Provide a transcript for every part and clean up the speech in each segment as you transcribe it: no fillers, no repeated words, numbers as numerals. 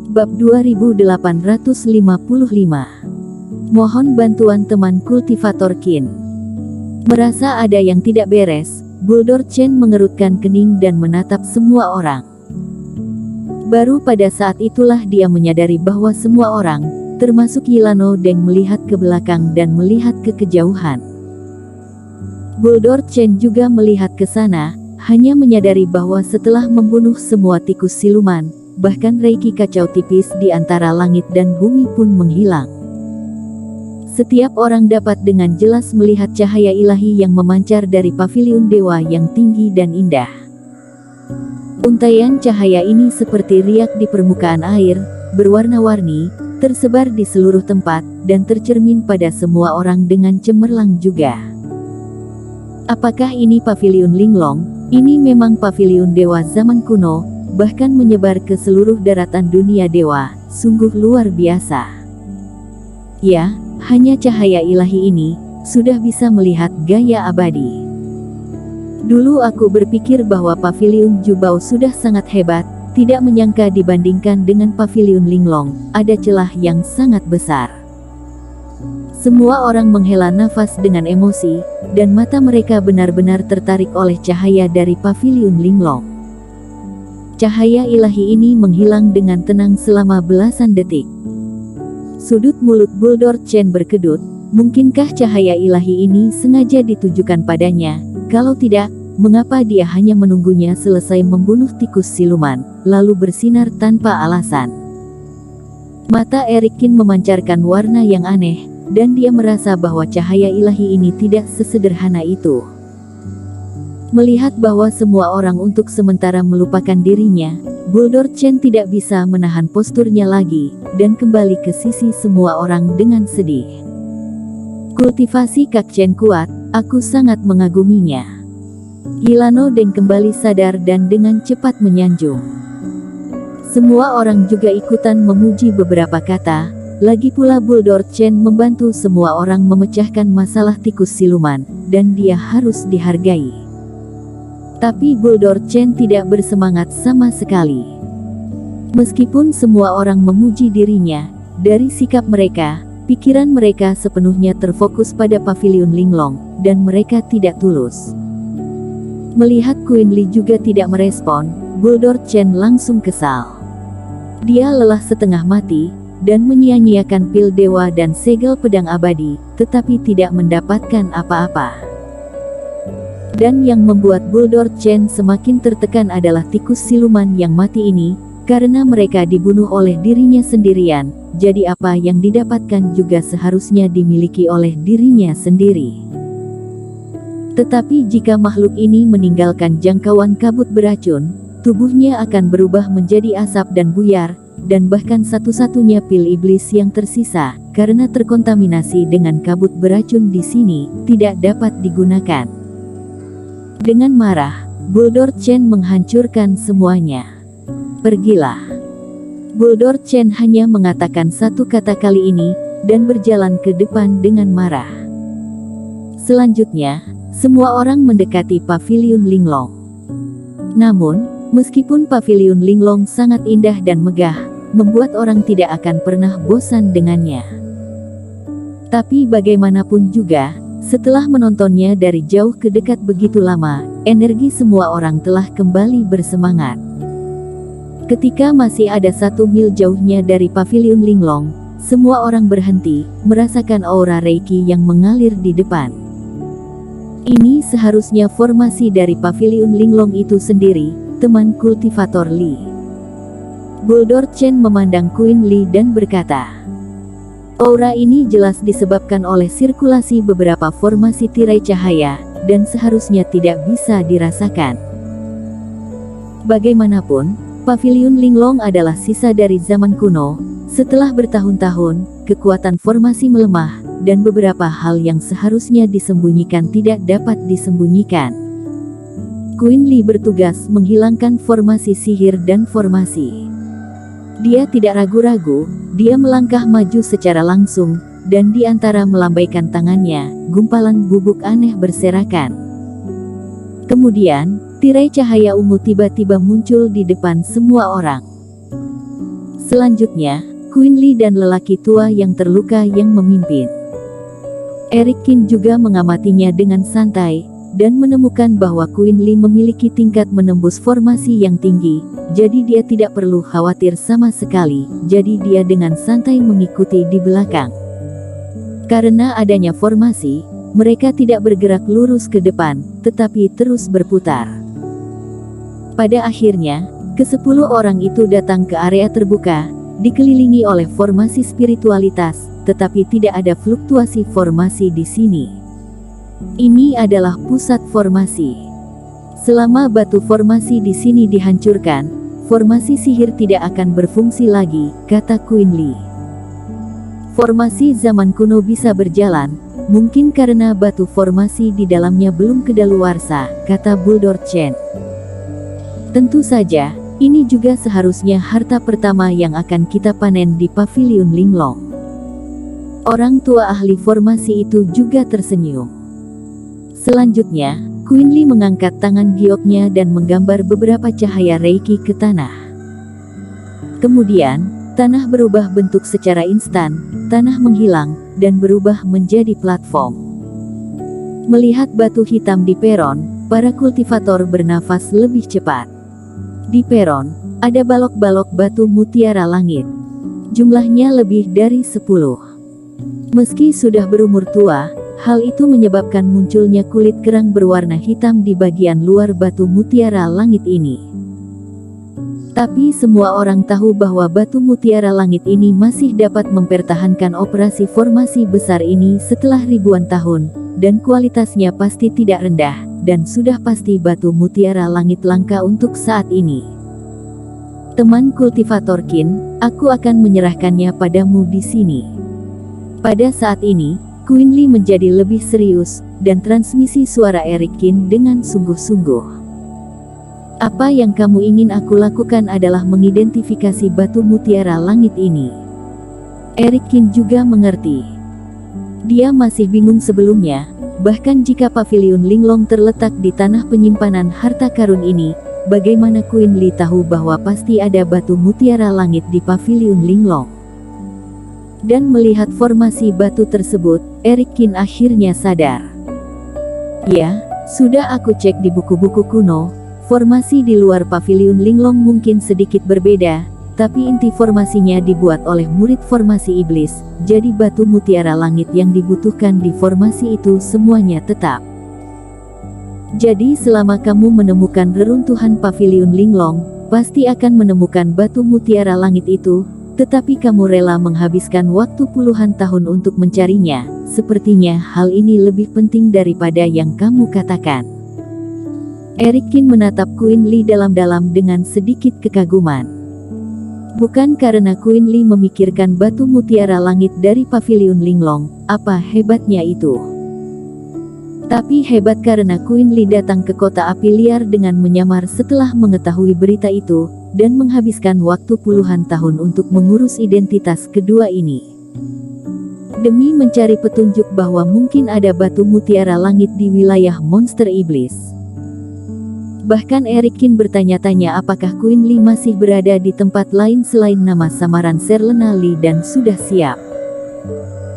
Bab 2855. Mohon bantuan teman kultivator Qin. Merasa ada yang tidak beres, Bulldor Chen mengerutkan kening dan menatap semua orang. Baru pada saat itulah dia menyadari bahwa semua orang, termasuk Yilano Deng, melihat ke belakang dan melihat ke kejauhan. Bulldor Chen juga melihat ke sana, hanya menyadari bahwa setelah membunuh semua tikus siluman, bahkan reiki kacau tipis di antara langit dan bumi pun menghilang. Setiap orang dapat dengan jelas melihat cahaya ilahi yang memancar dari paviliun dewa yang tinggi dan indah. Untaian cahaya ini seperti riak di permukaan air, berwarna-warni, tersebar di seluruh tempat, dan tercermin pada semua orang dengan cemerlang juga. Apakah ini paviliun Linglong? Ini memang paviliun dewa zaman kuno, bahkan menyebar ke seluruh daratan dunia dewa, sungguh luar biasa. Ya, hanya cahaya ilahi ini, sudah bisa melihat gaya abadi. Dulu aku berpikir bahwa paviliun Jubao sudah sangat hebat, tidak menyangka dibandingkan dengan paviliun Linglong, ada celah yang sangat besar. Semua orang menghela nafas dengan emosi, dan mata mereka benar-benar tertarik oleh cahaya dari paviliun Linglong. Cahaya ilahi ini menghilang dengan tenang selama belasan detik. Sudut mulut Bulldor Chen berkedut, mungkinkah cahaya ilahi ini sengaja ditujukan padanya? Kalau tidak, mengapa dia hanya menunggunya selesai membunuh tikus siluman, lalu bersinar tanpa alasan? Mata Erik Qin memancarkan warna yang aneh, dan dia merasa bahwa cahaya ilahi ini tidak sesederhana itu. Melihat bahwa semua orang untuk sementara melupakan dirinya, Bulldor Chen tidak bisa menahan posturnya lagi, dan kembali ke sisi semua orang dengan sedih. Kultivasi Kak Chen kuat, aku sangat mengaguminya. Yilano Deng kembali sadar dan dengan cepat menyanjung. Semua orang juga ikutan memuji beberapa kata. Lagi pula Bulldor Chen membantu semua orang memecahkan masalah tikus siluman, dan dia harus dihargai. Tapi Bulldor Chen tidak bersemangat sama sekali. Meskipun semua orang memuji dirinya, dari sikap mereka, pikiran mereka sepenuhnya terfokus pada paviliun Linglong, dan mereka tidak tulus. Melihat Queen Li juga tidak merespon, Bulldor Chen langsung kesal. Dia lelah setengah mati, dan menyia-nyiakan pil dewa dan segel pedang abadi, tetapi tidak mendapatkan apa-apa. Dan yang membuat Bulldor Chen semakin tertekan adalah tikus siluman yang mati ini, karena mereka dibunuh oleh dirinya sendirian, jadi apa yang didapatkan juga seharusnya dimiliki oleh dirinya sendiri. Tetapi jika makhluk ini meninggalkan jangkauan kabut beracun, tubuhnya akan berubah menjadi asap dan buyar, dan bahkan satu-satunya pil iblis yang tersisa, karena terkontaminasi dengan kabut beracun di sini, tidak dapat digunakan. Dengan marah, Bulldor Chen menghancurkan semuanya. Pergilah. Bulldor Chen hanya mengatakan satu kata kali ini, dan berjalan ke depan dengan marah. Selanjutnya, semua orang mendekati paviliun Linglong. Namun, meskipun paviliun Linglong sangat indah dan megah, membuat orang tidak akan pernah bosan dengannya. Tapi bagaimanapun juga, setelah menontonnya dari jauh ke dekat begitu lama, energi semua orang telah kembali bersemangat. Ketika masih ada 1 mil jauhnya dari paviliun Linglong, semua orang berhenti, merasakan aura reiki yang mengalir di depan. Ini seharusnya formasi dari paviliun Linglong itu sendiri, teman kultivator Li. Bulldor Chen memandang Queen Li dan berkata, aura ini jelas disebabkan oleh sirkulasi beberapa formasi tirai cahaya, dan seharusnya tidak bisa dirasakan. Bagaimanapun, paviliun Linglong adalah sisa dari zaman kuno. Setelah bertahun-tahun, kekuatan formasi melemah, dan beberapa hal yang seharusnya disembunyikan tidak dapat disembunyikan. Queen Li bertugas menghilangkan formasi sihir dan formasi. Dia tidak ragu-ragu, dia melangkah maju secara langsung, dan di antara melambaikan tangannya, gumpalan bubuk aneh berserakan. Kemudian, tirai cahaya ungu tiba-tiba muncul di depan semua orang. Selanjutnya, Queen Lee dan lelaki tua yang terluka yang memimpin. Eric Kin juga mengamatinya dengan santai, dan menemukan bahwa Queen Lee memiliki tingkat menembus formasi yang tinggi, jadi dia tidak perlu khawatir sama sekali, jadi dia dengan santai mengikuti di belakang. Karena adanya formasi, mereka tidak bergerak lurus ke depan, tetapi terus berputar. Pada akhirnya, ke-10 orang itu datang ke area terbuka, dikelilingi oleh formasi spiritualitas, tetapi tidak ada fluktuasi formasi di sini. Ini adalah pusat formasi. Selama batu formasi di sini dihancurkan, formasi sihir tidak akan berfungsi lagi, kata Queen Lee. Formasi zaman kuno bisa berjalan, mungkin karena batu formasi di dalamnya belum kedaluarsa, kata Bulldor Chen. Tentu saja, ini juga seharusnya harta pertama yang akan kita panen di Paviliun Linglong. Orang tua ahli formasi itu juga tersenyum. Selanjutnya, Queen Lee mengangkat tangan gioknya dan menggambar beberapa cahaya reiki ke tanah. Kemudian, tanah berubah bentuk secara instan, tanah menghilang, dan berubah menjadi platform. Melihat batu hitam di peron, para kultivator bernafas lebih cepat. Di peron, ada balok-balok batu mutiara langit. Jumlahnya lebih dari 10. Meski sudah berumur tua, hal itu menyebabkan munculnya kulit kerang berwarna hitam di bagian luar batu mutiara langit ini. Tapi semua orang tahu bahwa batu mutiara langit ini masih dapat mempertahankan operasi formasi besar ini setelah ribuan tahun, dan kualitasnya pasti tidak rendah, dan sudah pasti batu mutiara langit langka untuk saat ini. Teman kultivator Qin, aku akan menyerahkannya padamu di sini. Pada saat ini, Queen Lee menjadi lebih serius, dan transmisi suara Eric Qin dengan sungguh-sungguh. Apa yang kamu ingin aku lakukan adalah mengidentifikasi batu mutiara langit ini. Eric Qin juga mengerti. Dia masih bingung sebelumnya, bahkan jika Paviliun Linglong terletak di tanah penyimpanan harta karun ini, bagaimana Queen Lee tahu bahwa pasti ada batu mutiara langit di Paviliun Linglong? Dan melihat formasi batu tersebut, Eric Qin akhirnya sadar. Ya, sudah aku cek di buku-buku kuno, formasi di luar Paviliun Linglong mungkin sedikit berbeda, tapi inti formasinya dibuat oleh murid formasi iblis, jadi batu mutiara langit yang dibutuhkan di formasi itu semuanya tetap. Jadi selama kamu menemukan reruntuhan Paviliun Linglong, pasti akan menemukan batu mutiara langit itu, tetapi kamu rela menghabiskan waktu puluhan tahun untuk mencarinya. Sepertinya hal ini lebih penting daripada yang kamu katakan. Eric Qin menatap Queen Lee dalam-dalam dengan sedikit kekaguman. Bukan karena Queen Lee memikirkan batu mutiara langit dari Paviliun Linglong, apa hebatnya itu. Tapi hebat karena Queen Lee datang ke kota api liar dengan menyamar setelah mengetahui berita itu, dan menghabiskan waktu puluhan tahun untuk mengurus identitas kedua ini. Demi mencari petunjuk bahwa mungkin ada batu mutiara langit di wilayah monster iblis. Bahkan Eric Qin bertanya-tanya apakah Queen Lee masih berada di tempat lain selain nama samaran Serlena Lee dan sudah siap.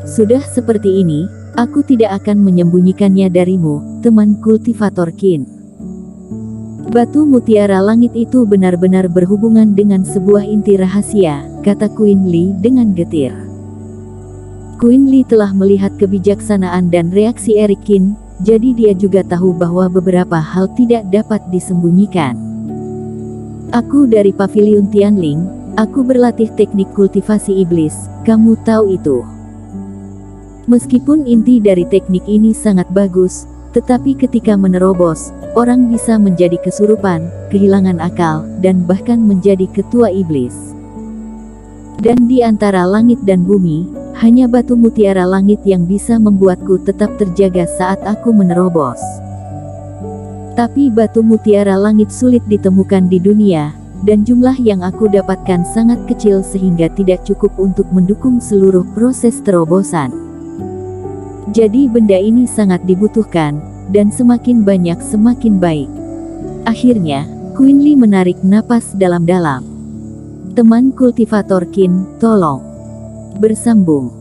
Sudah seperti ini, aku tidak akan menyembunyikannya darimu, teman kultivator Qin. Batu mutiara langit itu benar-benar berhubungan dengan sebuah inti rahasia, kata Queen Lee dengan getir. Queen Lee telah melihat kebijaksanaan dan reaksi Eric Qin, jadi dia juga tahu bahwa beberapa hal tidak dapat disembunyikan. Aku dari Paviliun Tianling, aku berlatih teknik kultivasi iblis, kamu tahu itu. Meskipun inti dari teknik ini sangat bagus, tetapi ketika menerobos, orang bisa menjadi kesurupan, kehilangan akal, dan bahkan menjadi ketua iblis. Dan di antara langit dan bumi, hanya batu mutiara langit yang bisa membuatku tetap terjaga saat aku menerobos. Tapi batu mutiara langit sulit ditemukan di dunia, dan jumlah yang aku dapatkan sangat kecil sehingga tidak cukup untuk mendukung seluruh proses terobosan. Jadi benda ini sangat dibutuhkan, dan semakin banyak semakin baik. Akhirnya, Queen Lee menarik napas dalam-dalam. Teman kultivator Kin, tolong bersambung.